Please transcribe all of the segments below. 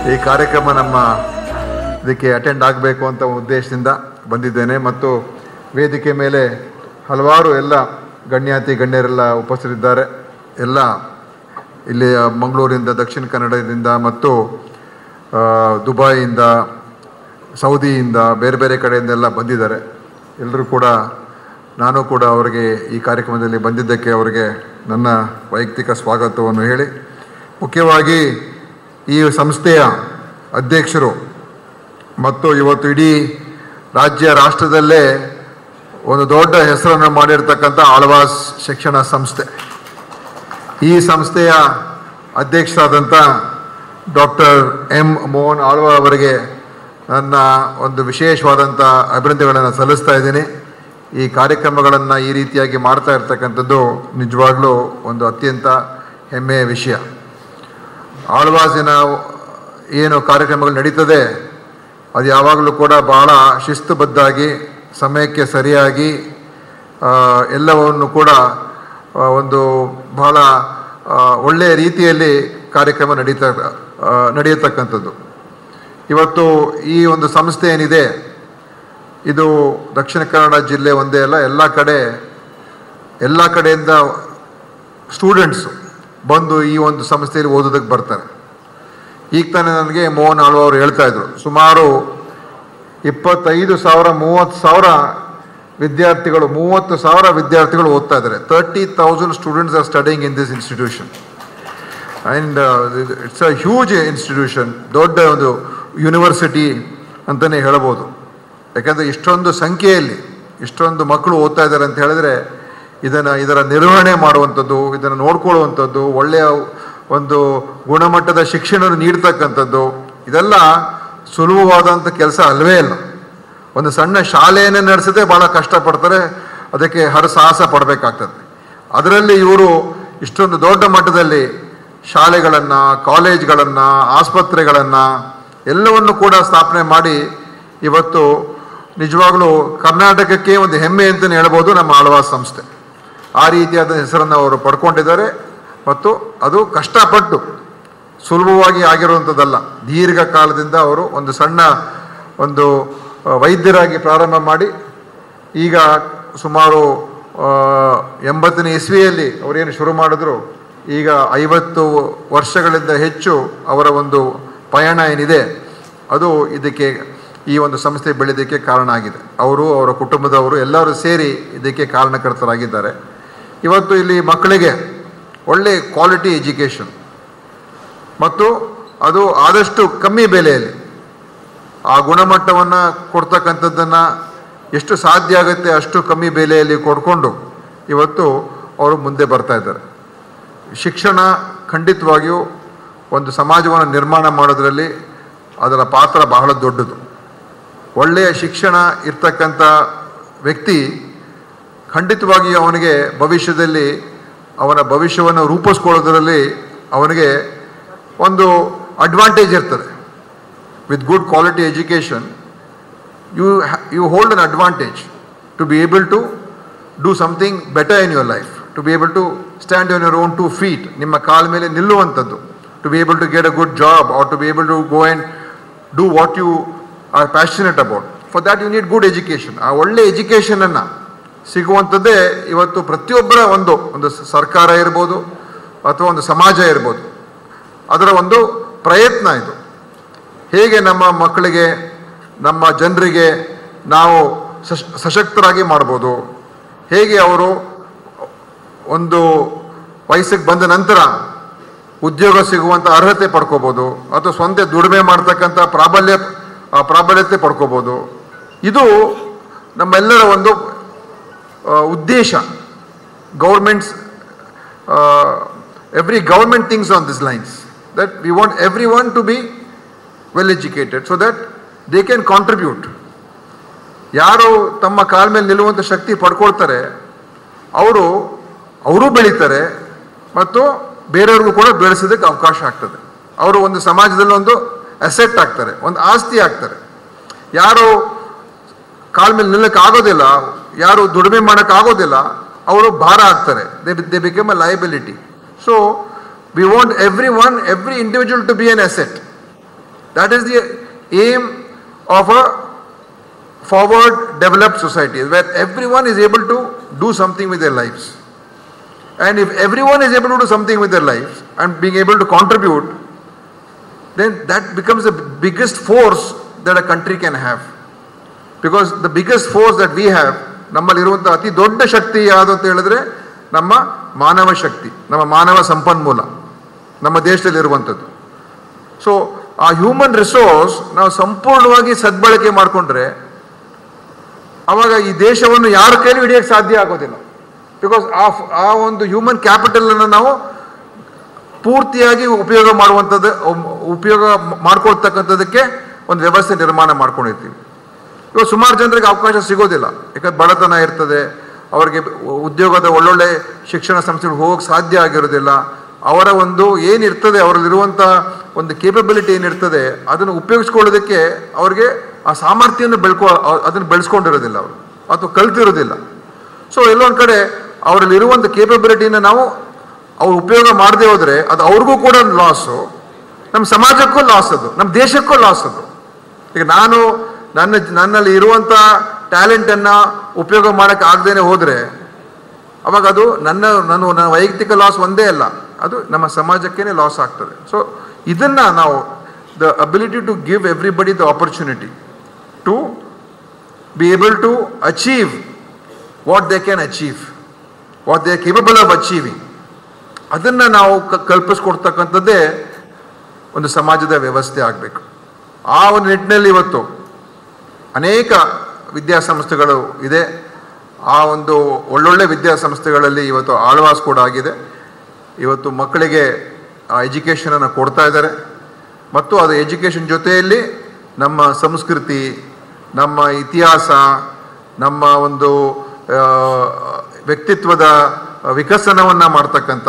ಈ ಕಾರ್ಯಕ್ರಮ ನಮ್ಮ ಇದಕ್ಕೆ ಅಟೆಂಡ್ ಆಗಬೇಕು ಅಂತ ಉದ್ದೇಶದಿಂದ ಬಂದಿದ್ದೇನೆ ಮತ್ತು ವೇದಿಕೆ ಮೇಲೆ ಹಲವಾರು ಎಲ್ಲ ಗಣ್ಯರೆಲ್ಲ ಉಪಸ್ಥಿತರಿದ್ದಾರೆ. ಎಲ್ಲ ಇಲ್ಲಿ ಮಂಗಳೂರಿಂದ, ದಕ್ಷಿಣ ಕನ್ನಡದಿಂದ ಮತ್ತು ದುಬೈಯಿಂದ, ಸೌದಿಯಿಂದ, ಬೇರೆ ಬೇರೆ ಕಡೆಯಿಂದೆಲ್ಲ ಬಂದಿದ್ದಾರೆ. ಎಲ್ಲರೂ ಕೂಡ, ನಾನು ಕೂಡ ಅವರಿಗೆ ಈ ಕಾರ್ಯಕ್ರಮದಲ್ಲಿ ಬಂದಿದ್ದಕ್ಕೆ ಅವರಿಗೆ ನನ್ನ ವೈಯಕ್ತಿಕ ಸ್ವಾಗತವನ್ನು ಹೇಳಿ, ಮುಖ್ಯವಾಗಿ ಈ ಸಂಸ್ಥೆಯ ಅಧ್ಯಕ್ಷರು ಮತ್ತು ಇವತ್ತು ಇಡೀ ರಾಷ್ಟ್ರದಲ್ಲೇ ಒಂದು ದೊಡ್ಡ ಹೆಸರನ್ನು ಮಾಡಿರ್ತಕ್ಕಂಥ ಆಳ್ವಾಸ್ ಶಿಕ್ಷಣ ಸಂಸ್ಥೆ, ಈ ಸಂಸ್ಥೆಯ ಅಧ್ಯಕ್ಷರಾದಂಥ ಡಾಕ್ಟರ್ ಎಂ ಮೋಹನ್ ಆಳ್ವಾ ಅವರಿಗೆ ನನ್ನ ಒಂದು ವಿಶೇಷವಾದಂಥ ಅಭಿನಂದನೆಗಳನ್ನು ಸಲ್ಲಿಸ್ತಾ ಇದ್ದೀನಿ. ಈ ಕಾರ್ಯಕ್ರಮಗಳನ್ನು ಈ ರೀತಿಯಾಗಿ ಮಾಡ್ತಾ ಇರ್ತಕ್ಕಂಥದ್ದು ನಿಜವಾಗ್ಲೂ ಒಂದು ಅತ್ಯಂತ ಹೆಮ್ಮೆಯ ವಿಷಯ. ಆಳ್ವಾಸಿನ ಏನು ಕಾರ್ಯಕ್ರಮಗಳು ನಡೀತದೆ ಅದು ಯಾವಾಗಲೂ ಕೂಡ ಬಹಳ ಶಿಸ್ತುಬದ್ಧಾಗಿ, ಸಮಯಕ್ಕೆ ಸರಿಯಾಗಿ ಎಲ್ಲವನ್ನು ಕೂಡ ಒಂದು ಬಹಳ ಒಳ್ಳೆಯ ರೀತಿಯಲ್ಲಿ ಕಾರ್ಯಕ್ರಮ ನಡೆಯತಕ್ಕಂಥದ್ದು. ಇವತ್ತು ಈ ಒಂದು ಸಂಸ್ಥೆ ಏನಿದೆ ಇದು ದಕ್ಷಿಣ ಕನ್ನಡ ಜಿಲ್ಲೆ ಒಂದೇ ಅಲ್ಲ, ಎಲ್ಲ ಕಡೆಯಿಂದ ಸ್ಟೂಡೆಂಟ್ಸು ಬಂದು ಈ ಒಂದು ಸಂಸ್ಥೆಯಲ್ಲಿ ಓದೋದಕ್ಕೆ ಬರ್ತಾರೆ. ಈಗ ತಾನೇ ನನಗೆ ಮೋಹನ್ ಆಳ್ವಾ ಅವರು ಹೇಳ್ತಾ ಇದ್ರು, ಸುಮಾರು 25,000-30,000 ವಿದ್ಯಾರ್ಥಿಗಳು ಓದ್ತಾ ಇದ್ದಾರೆ. 30,000 students are studying in this institution and it's a huge institution, ದೊಡ್ಡ ಒಂದು ಯೂನಿವರ್ಸಿಟಿ ಅಂತಲೇ ಹೇಳ್ಬೋದು. ಯಾಕಂದರೆ ಇಷ್ಟೊಂದು ಸಂಖ್ಯೆಯಲ್ಲಿ ಇಷ್ಟೊಂದು ಮಕ್ಕಳು ಓದ್ತಾ ಇದ್ದಾರೆ ಅಂತ ಹೇಳಿದ್ರೆ ಇದರ ನಿರ್ವಹಣೆ ಮಾಡುವಂಥದ್ದು, ಇದನ್ನು ನೋಡ್ಕೊಳ್ಳುವಂಥದ್ದು, ಒಳ್ಳೆಯ ಒಂದು ಗುಣಮಟ್ಟದ ಶಿಕ್ಷಣ ನೀಡ್ತಕ್ಕಂಥದ್ದು, ಇದೆಲ್ಲ ಸುಲಭವಾದಂಥ ಕೆಲಸ ಅಲ್ವೇ ಇಲ್ಲ. ಒಂದು ಸಣ್ಣ ಶಾಲೆಯನ್ನೇ ನಡೆಸದೆ ಭಾಳ ಕಷ್ಟಪಡ್ತಾರೆ, ಅದಕ್ಕೆ ಹರಸಾಹಸ ಪಡಬೇಕಾಗ್ತದೆ. ಅದರಲ್ಲಿ ಇವರು ಇಷ್ಟೊಂದು ದೊಡ್ಡ ಮಟ್ಟದಲ್ಲಿ ಶಾಲೆಗಳನ್ನು, ಕಾಲೇಜ್ಗಳನ್ನು, ಆಸ್ಪತ್ರೆಗಳನ್ನು ಎಲ್ಲವನ್ನು ಕೂಡ ಸ್ಥಾಪನೆ ಮಾಡಿ ಇವತ್ತು ನಿಜವಾಗ್ಲೂ ಕರ್ನಾಟಕಕ್ಕೆ ಒಂದು ಹೆಮ್ಮೆ ಅಂತಲೇ ಹೇಳ್ಬೋದು ನಮ್ಮ ಆಳ್ವಾಸ್ ಸಂಸ್ಥೆ. ಆ ರೀತಿಯಾದ ಹೆಸರನ್ನು ಅವರು ಪಡ್ಕೊಂಡಿದ್ದಾರೆ ಮತ್ತು ಅದು ಕಷ್ಟಪಟ್ಟು ಸುಲಭವಾಗಿ ಆಗಿರುವಂಥದ್ದಲ್ಲ. ದೀರ್ಘಕಾಲದಿಂದ ಅವರು ಒಂದು ಸಣ್ಣ ಒಂದು ವೈದ್ಯರಾಗಿ ಪ್ರಾರಂಭ ಮಾಡಿ ಈಗ ಸುಮಾರು 80ನೇ ಇಸ್ವಿಯಲ್ಲಿ ಅವರೇನು ಶುರು ಮಾಡಿದ್ರು, ಈಗ 50 ವರ್ಷಗಳಿಂದ ಹೆಚ್ಚು ಅವರ ಒಂದು ಪಯಣ ಏನಿದೆ ಅದು ಇದಕ್ಕೆ ಈ ಒಂದು ಸಂಸ್ಥೆ ಬೆಳೆಯೋದಕ್ಕೆ ಕಾರಣ ಆಗಿದೆ. ಅವರು, ಅವರ ಕುಟುಂಬದವರು ಎಲ್ಲರೂ ಸೇರಿ ಇದಕ್ಕೆ ಕಾರಣಕರ್ತರಾಗಿದ್ದಾರೆ. ಇವತ್ತು ಇಲ್ಲಿ ಮಕ್ಕಳಿಗೆ ಒಳ್ಳೆ ಕ್ವಾಲಿಟಿ ಎಜುಕೇಷನ್ ಮತ್ತು ಅದು ಆದಷ್ಟು ಕಮ್ಮಿ ಬೆಲೆಯಲ್ಲಿ ಆ ಗುಣಮಟ್ಟವನ್ನು ಕೊಡ್ತಕ್ಕಂಥದ್ದನ್ನು ಎಷ್ಟು ಸಾಧ್ಯ ಆಗುತ್ತೆ ಅಷ್ಟು ಕಮ್ಮಿ ಬೆಲೆಯಲ್ಲಿ ಕೊಡ್ಕೊಂಡು ಇವತ್ತು ಅವರು ಮುಂದೆ ಬರ್ತಾ ಇದ್ದಾರೆ. ಶಿಕ್ಷಣ ಖಂಡಿತವಾಗಿಯೂ ಒಂದು ಸಮಾಜವನ್ನು ನಿರ್ಮಾಣ ಮಾಡೋದರಲ್ಲಿ ಅದರ ಪಾತ್ರ ಬಹಳ ದೊಡ್ಡದು. ಒಳ್ಳೆಯ ಶಿಕ್ಷಣ ಇರ್ತಕ್ಕಂಥ ವ್ಯಕ್ತಿ ಖಂಡಿತವಾಗಿ ಅವನಿಗೆ ಭವಿಷ್ಯದಲ್ಲಿ ಅವನ ಭವಿಷ್ಯವನ್ನು ರೂಪಿಸ್ಕೊಳ್ಳೋದರಲ್ಲಿ ಅವನಿಗೆ ಒಂದು ಅಡ್ವಾಂಟೇಜ್ ಇರ್ತದೆ. With good quality education you hold an advantage to be able to do something better in your life, to be able to stand on your own 2 feet, ನಿಮ್ಮ ಕಾಲ ಮೇಲೆ ನಿಲ್ಲುವಂಥದ್ದು, to be able to get a good job or to be able to go and do what you are passionate about. For that you need good education. ಆ ಒಳ್ಳೆ ಎಜುಕೇಷನನ್ನು ಸಿಗುವಂಥದ್ದೇ ಇವತ್ತು ಪ್ರತಿಯೊಬ್ಬರ ಒಂದು ಸರ್ಕಾರ ಇರ್ಬೋದು ಅಥವಾ ಒಂದು ಸಮಾಜ ಇರ್ಬೋದು, ಅದರ ಒಂದು ಪ್ರಯತ್ನ ಇದು. ಹೇಗೆ ನಮ್ಮ ಮಕ್ಕಳಿಗೆ, ನಮ್ಮ ಜನರಿಗೆ ನಾವು ಸಶಕ್ತರಾಗಿ ಮಾಡ್ಬೋದು, ಹೇಗೆ ಅವರು ಒಂದು ವಯಸ್ಸಿಗೆ ಬಂದ ನಂತರ ಉದ್ಯೋಗ ಸಿಗುವಂಥ ಅರ್ಹತೆ ಪಡ್ಕೋಬೋದು ಅಥವಾ ಸ್ವಂತ ದುಡಿಮೆ ಮಾಡ್ತಕ್ಕಂಥ ಪ್ರಾಬಲ್ಯತೆ ಪಡ್ಕೋಬೋದು. ಇದು ನಮ್ಮೆಲ್ಲರ ಒಂದು ಉದ್ದೇಶ. Governments every government thinks on these lines, that we want everyone to be well educated so that they can contribute. ಯಾರು ತಮ್ಮ ಕಾಲ ಮೇಲೆ ನಿಲ್ಲುವಂಥ ಶಕ್ತಿ ಪಡ್ಕೊಳ್ತಾರೆ ಅವರು ಬೆಳೀತಾರೆ ಮತ್ತು ಬೇರೆಯವ್ರಿಗೂ ಕೂಡ ಬೆಳೆಸೋದಕ್ಕೆ ಅವಕಾಶ ಆಗ್ತದೆ. ಅವರು ಒಂದು ಸಮಾಜದಲ್ಲಿ ಒಂದು ಅಸೆಟ್ ಆಗ್ತಾರೆ, ಒಂದು ಆಸ್ತಿ ಆಗ್ತಾರೆ. ಯಾರು ಕಾಲ ಮೇಲೆ ನಿಲ್ಲಕ್ಕಾಗೋದಿಲ್ಲ, ಯಾರು ದುಡಿಮೆ ಮಾಡೋಕ್ಕಾಗೋದಿಲ್ಲ, ಅವರು ಭಾರ ಆಗ್ತಾರೆ. They become a liability. So we want every individual to be an asset. That is the aim of a forward developed society, where everyone is able to do something with their lives. And if everyone is able to do something with their lives and being able to contribute, then that becomes the biggest force that a country can have. Because the biggest force that we have, ನಮ್ಮಲ್ಲಿರುವಂಥ ಅತಿ ದೊಡ್ಡ ಶಕ್ತಿ ಯಾವುದು ಅಂತ ಹೇಳಿದ್ರೆ ನಮ್ಮ ಮಾನವ ಶಕ್ತಿ, ನಮ್ಮ ಮಾನವ ಸಂಪನ್ಮೂಲ ನಮ್ಮ ದೇಶದಲ್ಲಿರುವಂಥದ್ದು. ಸೊ ಆ ಹ್ಯೂಮನ್ ರಿಸೋರ್ಸ್ ನಾವು ಸಂಪೂರ್ಣವಾಗಿ ಸದ್ಬಳಕೆ ಮಾಡಿಕೊಂಡ್ರೆ ಅವಾಗ ಈ ದೇಶವನ್ನು ಯಾರ ಕೈಲೂ ಹಿಡಿಯೋಕ್ಕೆ ಸಾಧ್ಯ ಆಗೋದಿಲ್ಲ. ಬಿಕಾಸ್ ಆ ಒಂದು ಹ್ಯೂಮನ್ ಕ್ಯಾಪಿಟಲನ್ನು ನಾವು ಪೂರ್ತಿಯಾಗಿ ಉಪಯೋಗ ಮಾಡ್ಕೊಳ್ತಕ್ಕಂಥದ್ದಕ್ಕೆ ಒಂದು ವ್ಯವಸ್ಥೆ ನಿರ್ಮಾಣ ಮಾಡ್ಕೊಂಡಿರ್ತೀವಿ. ಇವಾಗ ಸುಮಾರು ಜನರಿಗೆ ಅವಕಾಶ ಸಿಗೋದಿಲ್ಲ, ಯಾಕಂದ್ರೆ ಬಡತನ ಇರ್ತದೆ, ಅವರಿಗೆ ಉದ್ಯೋಗದ ಒಳ್ಳೊಳ್ಳೆ ಶಿಕ್ಷಣ ಸಂಸ್ಥೆಗಳು ಹೋಗೋಕ್ಕೆ ಸಾಧ್ಯ ಆಗಿರೋದಿಲ್ಲ. ಅವರ ಒಂದು ಏನಿರ್ತದೆ, ಅವರಲ್ಲಿರುವಂಥ ಒಂದು ಕೇಪಬಿಲಿಟಿ ಏನಿರ್ತದೆ ಅದನ್ನು ಉಪಯೋಗಿಸ್ಕೊಳ್ಳೋದಕ್ಕೆ ಅವ್ರಿಗೆ ಆ ಸಾಮರ್ಥ್ಯವನ್ನು ಅದನ್ನು ಬೆಳೆಸ್ಕೊಂಡಿರೋದಿಲ್ಲ ಅವರು, ಅಥವಾ ಕಲ್ತಿರೋದಿಲ್ಲ. ಸೊ ಎಲ್ಲೊಂದು ಕಡೆ ಅವರಲ್ಲಿರುವಂಥ ಕೇಪಬಿಲಿಟಿನ ನಾವು ಅವ್ರು ಉಪಯೋಗ ಮಾಡದೆ ಹೋದರೆ ಅದು ಅವ್ರಿಗೂ ಕೂಡ ಲಾಸು, ನಮ್ಮ ಸಮಾಜಕ್ಕೂ ಲಾಸ್, ಅದು ನಮ್ಮ ದೇಶಕ್ಕೂ ಲಾಸ್. ಅದು ಈಗ ನನ್ನಲ್ಲಿ ಇರುವಂಥ ಟ್ಯಾಲೆಂಟನ್ನು ಉಪಯೋಗ ಮಾಡೋಕ್ಕೆ ಆಗದೇನೆ ಹೋದರೆ ಅವಾಗ ಅದು ನನ್ನ ವೈಯಕ್ತಿಕ ಲಾಸ್ ಒಂದೇ ಅಲ್ಲ, ಅದು ನಮ್ಮ ಸಮಾಜಕ್ಕೇ ಲಾಸ್ ಆಗ್ತದೆ. ಸೊ ಇದನ್ನು ನಾವು the ability to give everybody the opportunity to be able to achieve what they can achieve, what they are capable of achieving, ಅದನ್ನು ನಾವು ಕಲ್ಪಿಸ್ಕೊಡ್ತಕ್ಕಂಥದ್ದೇ ಒಂದು ಸಮಾಜದ ವ್ಯವಸ್ಥೆ ಆಗಬೇಕು. ಆ ಒಂದು ನಿಟ್ಟಿನಲ್ಲಿ ಇವತ್ತು ಅನೇಕ ವಿದ್ಯಾಸಂಸ್ಥೆಗಳು ಇದೆ. ಆ ಒಂದು ಒಳ್ಳೊಳ್ಳೆ ವಿದ್ಯಾಸಂಸ್ಥೆಗಳಲ್ಲಿ ಇವತ್ತು ಆಳ್ವಾಸ್ ಕೂಡ ಆಗಿದೆ. ಇವತ್ತು ಮಕ್ಕಳಿಗೆ ಆ ಎಜುಕೇಷನನ್ನು ಕೊಡ್ತಾ ಇದ್ದಾರೆ, ಮತ್ತು ಅದು ಎಜುಕೇಷನ್ ಜೊತೆಯಲ್ಲಿ ನಮ್ಮ ಸಂಸ್ಕೃತಿ, ನಮ್ಮ ಇತಿಹಾಸ, ನಮ್ಮ ಒಂದು ವ್ಯಕ್ತಿತ್ವದ ವಿಕಸನವನ್ನು ಮಾಡ್ತಕ್ಕಂಥ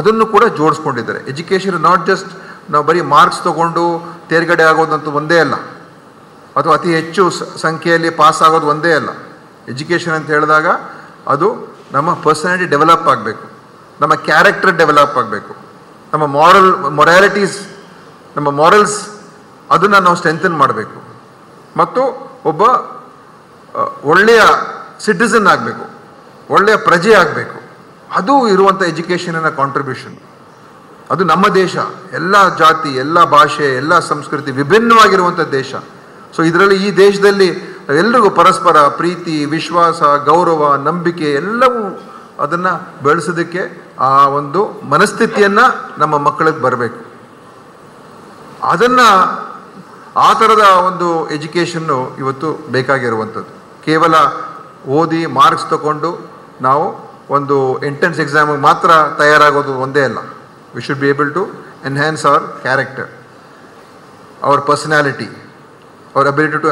ಅದನ್ನು ಕೂಡ ಜೋಡಿಸ್ಕೊಂಡಿದ್ದಾರೆ. ಎಜುಕೇಷನ್ ನಾಟ್ ಜಸ್ಟ್ ನಾವು ಬರೀ ಮಾರ್ಕ್ಸ್ ತೊಗೊಂಡು ತೇರ್ಗಡೆ ಆಗೋದಂತೂ ಒಂದೇ ಅಲ್ಲ, ಅಥವಾ ಅತಿ ಹೆಚ್ಚು ಸಂಖ್ಯೆಯಲ್ಲಿ ಪಾಸ್ ಆಗೋದು ಒಂದೇ ಅಲ್ಲ. ಎಜುಕೇಷನ್ ಅಂತ ಹೇಳಿದಾಗ ಅದು ನಮ್ಮ ಪರ್ಸನಾಲಿಟಿ ಡೆವಲಪ್ ಆಗಬೇಕು, ನಮ್ಮ ಕ್ಯಾರೆಕ್ಟರ್ ಡೆವಲಪ್ ಆಗಬೇಕು, ನಮ್ಮ ಮೊರಾಲಿಟೀಸ್, ನಮ್ಮ ಮಾರಲ್ಸ್ ಅದನ್ನು ನಾವು ಸ್ಟ್ರೆಂಥನ್ ಮಾಡಬೇಕು, ಮತ್ತು ಒಬ್ಬ ಒಳ್ಳೆಯ ಸಿಟಿಸನ್ ಆಗಬೇಕು, ಒಳ್ಳೆಯ ಪ್ರಜೆ ಆಗಬೇಕು. ಅದು ಇರುವಂಥ ಎಜುಕೇಷನಿನ ಕಾಂಟ್ರಿಬ್ಯೂಷನ್. ಅದು ನಮ್ಮ ದೇಶ, ಎಲ್ಲ ಜಾತಿ, ಎಲ್ಲ ಭಾಷೆ, ಎಲ್ಲ ಸಂಸ್ಕೃತಿ ವಿಭಿನ್ನವಾಗಿರುವಂಥ ದೇಶ. ಸೊ ಇದರಲ್ಲಿ ಈ ದೇಶದಲ್ಲಿ ಎಲ್ಲರಿಗೂ ಪರಸ್ಪರ ಪ್ರೀತಿ, ವಿಶ್ವಾಸ, ಗೌರವ, ನಂಬಿಕೆ ಎಲ್ಲವೂ ಅದನ್ನು ಬೆಳೆಸೋದಕ್ಕೆ ಆ ಒಂದು ಮನಸ್ಥಿತಿಯನ್ನು ನಮ್ಮ ಮಕ್ಕಳಿಗೆ ಬರಬೇಕು. ಅದನ್ನು ಆ ಥರದ ಒಂದು ಎಜುಕೇಷನ್ನು ಇವತ್ತು ಬೇಕಾಗಿರುವಂಥದ್ದು. ಕೇವಲ ಓದಿ ಮಾರ್ಕ್ಸ್ ತಗೊಂಡು ನಾವು ಒಂದು ಎಂಟ್ರೆನ್ಸ್ ಎಕ್ಸಾಮಿಗೆ ಮಾತ್ರ ತಯಾರಾಗೋದು ಒಂದೇ ಅಲ್ಲ. We should be able to enhance our character, our personality, our ability to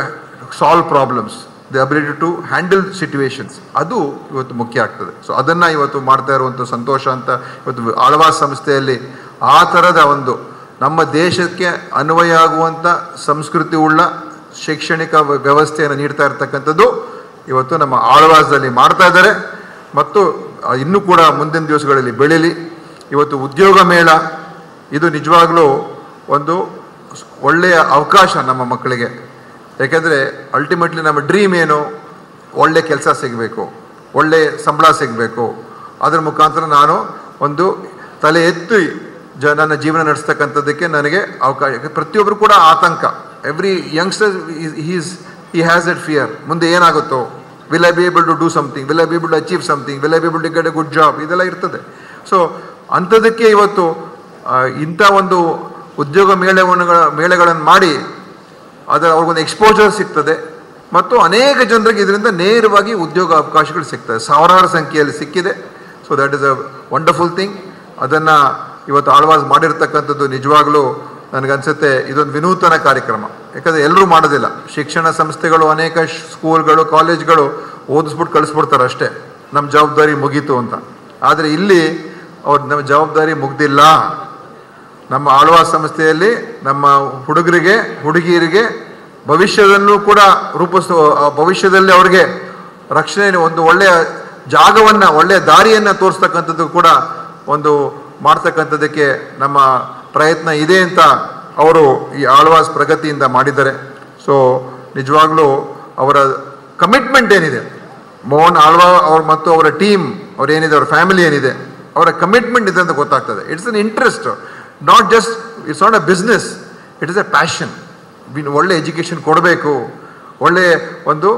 solve problems, the ability to handle situations. ಅದು ಇವತ್ತು ಮುಖ್ಯ ಆಗ್ತದೆ. ಸೊ ಅದನ್ನು ಇವತ್ತು ಮಾಡ್ತಾ ಇರುವಂಥ ಸಂತೋಷ ಅಂತ ಇವತ್ತು ಆಳ್ವಾಸ್ ಸಂಸ್ಥೆಯಲ್ಲಿ ಆ ಥರದ ಒಂದು ನಮ್ಮ ದೇಶಕ್ಕೆ ಅನ್ವಯ ಆಗುವಂಥ ಸಂಸ್ಕೃತಿ ಉಳ್ಳ ಶೈಕ್ಷಣಿಕ ವ್ಯವಸ್ಥೆಯನ್ನು ನೀಡ್ತಾ ಇರ್ತಕ್ಕಂಥದ್ದು ಇವತ್ತು ನಮ್ಮ ಆಳ್ವಾಸದಲ್ಲಿ ಮಾಡ್ತಾ ಇದ್ದಾರೆ. ಮತ್ತು ಇನ್ನೂ ಕೂಡ ಮುಂದಿನ ದಿವಸಗಳಲ್ಲಿ ಬೆಳೀಲಿ. ಇವತ್ತು ಉದ್ಯೋಗ ಮೇಳ ಇದು ನಿಜವಾಗ್ಲೂ ಒಂದು ಒಳ್ಳೆಯ ಅವಕಾಶ ನಮ್ಮ ಮಕ್ಕಳಿಗೆ. ಯಾಕೆಂದರೆ ಅಲ್ಟಿಮೇಟ್ಲಿ ನಮ್ಮ ಡ್ರೀಮ್ ಏನು, ಒಳ್ಳೆ ಕೆಲಸ ಸಿಗಬೇಕು, ಒಳ್ಳೆ ಸಂಬಳ ಸಿಗಬೇಕು, ಅದರ ಮುಖಾಂತರ ನಾನು ಒಂದು ತಲೆ ಎತ್ತಿ ನನ್ನ ಜೀವನ ನಡೆಸ್ತಕ್ಕಂಥದ್ದಕ್ಕೆ ನನಗೆ ಅವಕಾಶ. ಪ್ರತಿಯೊಬ್ಬರು ಕೂಡ ಆತಂಕ, every youngster he has that fear, ಮುಂದೆ ಏನಾಗುತ್ತೋ, will I be able to do something, will I be able to achieve something, will I be able to get a good job, ಇದೆಲ್ಲ ಇರ್ತದೆ. ಸೊ ಅಂಥದಕ್ಕೆ ಇವತ್ತು ಇಂಥ ಒಂದು ಉದ್ಯೋಗ ಮೇಳಗಳನ್ನು ಮಾಡಿ ಅವ್ರಿಗೊಂದು ಎಕ್ಸ್ಪೋಜರ್ ಸಿಗ್ತದೆ, ಮತ್ತು ಅನೇಕ ಜನರಿಗೆ ಇದರಿಂದ ನೇರವಾಗಿ ಉದ್ಯೋಗ ಅವಕಾಶಗಳು ಸಿಗ್ತದೆ, ಸಾವಿರಾರು ಸಂಖ್ಯೆಯಲ್ಲಿ ಸಿಕ್ಕಿದೆ. So that is a wonderful thing. ಅದನ್ನು ಇವತ್ತು ಆಳ್ವಾಸ್ ಮಾಡಿರ್ತಕ್ಕಂಥದ್ದು ನಿಜವಾಗ್ಲೂ ನನಗನ್ಸುತ್ತೆ ಇದೊಂದು ವಿನೂತನ ಕಾರ್ಯಕ್ರಮ. ಯಾಕಂದರೆ ಎಲ್ಲರೂ ಮಾಡೋದಿಲ್ಲ. ಶಿಕ್ಷಣ ಸಂಸ್ಥೆಗಳು, ಅನೇಕ ಸ್ಕೂಲ್ಗಳು, ಕಾಲೇಜ್ಗಳು ಓದಿಸ್ಬಿಟ್ಟು ಕಳಿಸ್ಬಿಡ್ತಾರೆ ಅಷ್ಟೇ, ನಮ್ಮ ಜವಾಬ್ದಾರಿ ಮುಗೀತು ಅಂತ. ಆದರೆ ಇಲ್ಲಿ ನಮ್ಮ ಜವಾಬ್ದಾರಿ ಮುಗ್ದಿಲ್ಲ. ನಮ್ಮ ಆಳ್ವಾಸ್ ಸಂಸ್ಥೆಯಲ್ಲಿ ನಮ್ಮ ಹುಡುಗರಿಗೆ, ಹುಡುಗಿಯರಿಗೆ ಭವಿಷ್ಯದಲ್ಲೂ ಕೂಡ ಭವಿಷ್ಯದಲ್ಲಿ ಅವ್ರಿಗೆ ರಕ್ಷಣೆ, ಒಂದು ಒಳ್ಳೆಯ ಜಾಗವನ್ನು, ಒಳ್ಳೆಯ ದಾರಿಯನ್ನು ತೋರಿಸ್ತಕ್ಕಂಥದ್ದು ಕೂಡ ಒಂದು ಮಾಡ್ತಕ್ಕಂಥದ್ದಕ್ಕೆ ನಮ್ಮ ಪ್ರಯತ್ನ ಇದೆ ಅಂತ ಅವರು ಈ ಆಳ್ವಾಸ್ ಪ್ರಗತಿಯಿಂದ ಮಾಡಿದ್ದಾರೆ. ಸೊ ನಿಜವಾಗ್ಲೂ ಅವರ ಕಮಿಟ್ಮೆಂಟ್ ಏನಿದೆ, ಮೋಹನ್ ಆಳ್ವಾ ಅವ್ರ ಮತ್ತು ಅವರ ಟೀಮ್ ಅವ್ರೇನಿದೆ, ಅವ್ರ ಫ್ಯಾಮಿಲಿ ಏನಿದೆ, ಅವರ ಕಮಿಟ್ಮೆಂಟ್ ಇದೆ ಅಂತ ಗೊತ್ತಾಗ್ತದೆ. It's an interest, not just it's not a business, it is A passion. ಒಳ್ಳೆ ಎಜುಕೇಷನ್ ಕೊಡಬೇಕು, ಒಳ್ಳೆ ಒಂದು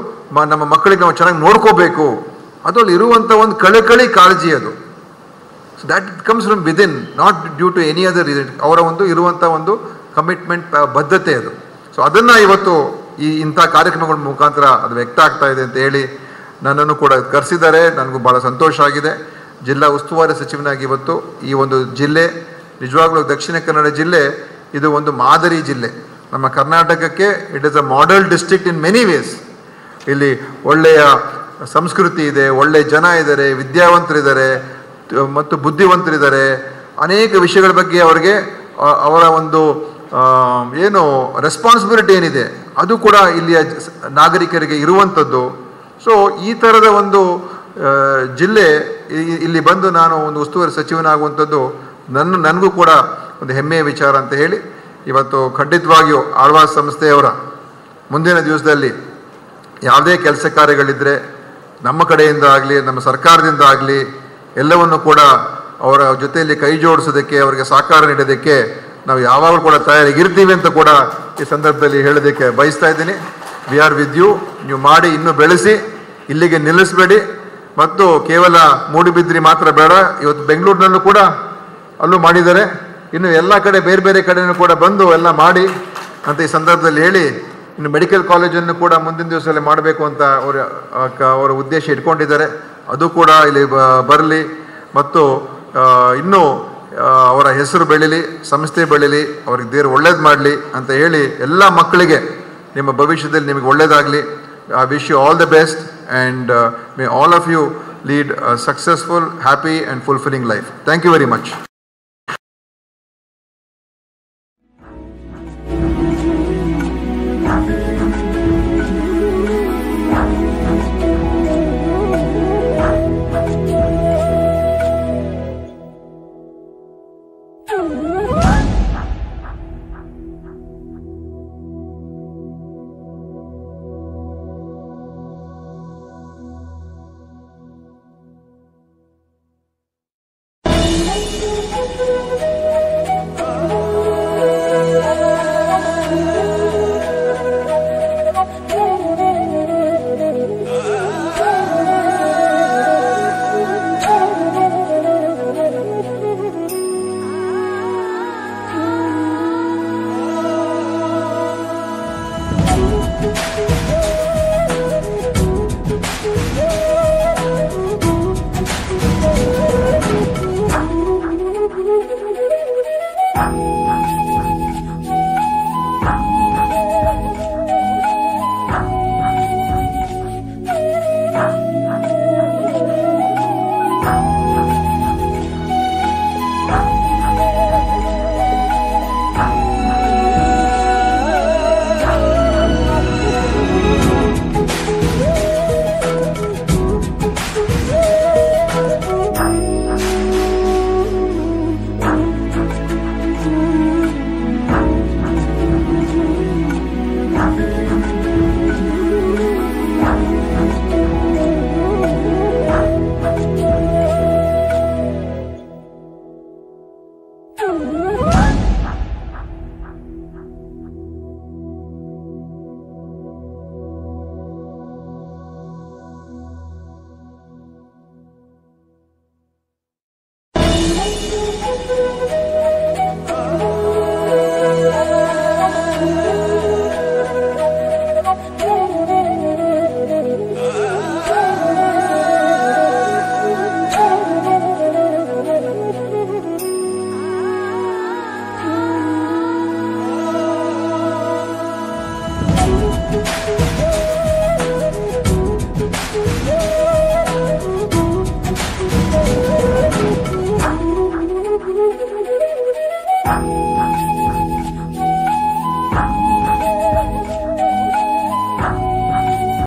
ನಮ್ಮ ಮಕ್ಕಳಿಗೆ ನಾವು ಚೆನ್ನಾಗಿ ನೋಡ್ಕೋಬೇಕು, ಅದರಲ್ಲಿ ಇರುವಂಥ ಒಂದು ಕಳಕಳಿ ಕಾಳಜಿ ಅದು. So that comes from within, not due to any other reason. ಅವರ ಒಂದು ಇರುವಂಥ ಒಂದು ಕಮಿಟ್ಮೆಂಟ್, ಬದ್ಧತೆ ಅದು. ಸೊ ಅದನ್ನು ಇವತ್ತು ಇಂಥ ಕಾರ್ಯಕ್ರಮಗಳ ಮುಖಾಂತರ ಅದು ವ್ಯಕ್ತ ಆಗ್ತಾ ಇದೆ ಅಂತ ಹೇಳಿ ನನ್ನನ್ನು ಕೂಡ ಕರೆಸಿದ್ದಾರೆ. ನನಗೂ ಭಾಳ ಸಂತೋಷ ಆಗಿದೆ. ಜಿಲ್ಲಾ ಉಸ್ತುವಾರಿ ಸಚಿವನಾಗಿ ಇವತ್ತು ಈ ಒಂದು ಜಿಲ್ಲೆ, ನಿಜವಾಗ್ಲೂ ದಕ್ಷಿಣ ಕನ್ನಡ ಜಿಲ್ಲೆ ಇದು ಒಂದು ಮಾದರಿ ಜಿಲ್ಲೆ. ನಮ್ಮ ಕರ್ನಾಟಕಕ್ಕೆ it is a model district in many ways. ಇಲ್ಲಿ ಒಳ್ಳೆಯ ಸಂಸ್ಕೃತಿ ಇದೆ, ಒಳ್ಳೆಯ ಜನ ಇದ್ದಾರೆ, ವಿದ್ಯಾವಂತರಿದ್ದಾರೆ ಮತ್ತು ಬುದ್ಧಿವಂತರಿದ್ದಾರೆ. ಅನೇಕ ವಿಷಯಗಳ ಬಗ್ಗೆ ಅವರಿಗೆ ಅವರ ಒಂದು ಏನು ರೆಸ್ಪಾನ್ಸಿಬಿಲಿಟಿ ಏನಿದೆ ಅದು ಕೂಡ ಇಲ್ಲಿಯ ನಾಗರಿಕರಿಗೆ ಇರುವಂಥದ್ದು. ಸೊ ಈ ಥರದ ಒಂದು ಜಿಲ್ಲೆ ಇಲ್ಲಿ ಬಂದು ನಾನು ಒಂದು ಉಸ್ತುವಾರಿ ಸಚಿವನಾಗುವಂಥದ್ದು ನನಗೂ ಕೂಡ ಒಂದು ಹೆಮ್ಮೆಯ ವಿಚಾರ ಅಂತ ಹೇಳಿ ಇವತ್ತು ಖಂಡಿತವಾಗಿಯೂ ಆಳ್ವಾಸ್ ಸಂಸ್ಥೆಯವರ ಮುಂದಿನ ದಿವಸದಲ್ಲಿ ಯಾವುದೇ ಕೆಲಸ ಕಾರ್ಯಗಳಿದ್ದರೆ ನಮ್ಮ ಕಡೆಯಿಂದ ಆಗಲಿ, ನಮ್ಮ ಸರ್ಕಾರದಿಂದ ಆಗಲಿ, ಎಲ್ಲವನ್ನು ಕೂಡ ಅವರ ಜೊತೆಯಲ್ಲಿ ಕೈ ಜೋಡಿಸೋದಕ್ಕೆ, ಅವರಿಗೆ ಸಹಕಾರ ನೀಡೋದಕ್ಕೆ ನಾವು ಯಾವಾಗಲೂ ಕೂಡ ತಯಾರಿಗಿರ್ತೀವಿ ಅಂತ ಕೂಡ ಈ ಸಂದರ್ಭದಲ್ಲಿ ಹೇಳೋದಕ್ಕೆ ಬಯಸ್ತಾ ಇದ್ದೀನಿ. We are with you. ನೀವು ಮಾಡಿ ಇನ್ನೂ ಬೆಳೆಸಿ, ಇಲ್ಲಿಗೆ ನಿಲ್ಲಿಸಬೇಡಿ. ಮತ್ತು ಕೇವಲ ಮೂಡುಬಿದ್ರಿ ಮಾತ್ರ ಬೇಡ, ಇವತ್ತು ಬೆಂಗಳೂರಿನಲ್ಲೂ ಕೂಡ ಅಲ್ಲೂ ಮಾಡಿದ್ದಾರೆ. ಇನ್ನು ಎಲ್ಲ ಕಡೆ ಬೇರೆ ಬೇರೆ ಕಡೆಯೂ ಕೂಡ ಬಂದು ಎಲ್ಲ ಮಾಡಿ ಅಂತ ಈ ಸಂದರ್ಭದಲ್ಲಿ ಹೇಳಿ, ಇನ್ನು ಮೆಡಿಕಲ್ ಕಾಲೇಜನ್ನು ಕೂಡ ಮುಂದಿನ ದಿವಸದಲ್ಲಿ ಮಾಡಬೇಕು ಅಂತ ಅವರ ಉದ್ದೇಶ ಇಟ್ಕೊಂಡಿದ್ದಾರೆ. ಅದು ಕೂಡ ಇಲ್ಲಿ ಬರಲಿ ಮತ್ತು ಇನ್ನೂ ಅವರ ಹೆಸರು ಬೆಳೀಲಿ, ಸಂಸ್ಥೆ ಬೆಳೀಲಿ, ಅವ್ರಿಗೆ ದೇವರು ಒಳ್ಳೇದು ಮಾಡಲಿ ಅಂತ ಹೇಳಿ ಎಲ್ಲ ಮಕ್ಕಳಿಗೆ ನಿಮ್ಮ ಭವಿಷ್ಯದಲ್ಲಿ ನಿಮಗೆ ಒಳ್ಳೇದಾಗಲಿ. I wish you all the best and may all of you lead a successful, happy and fulfilling life. Thank you very much.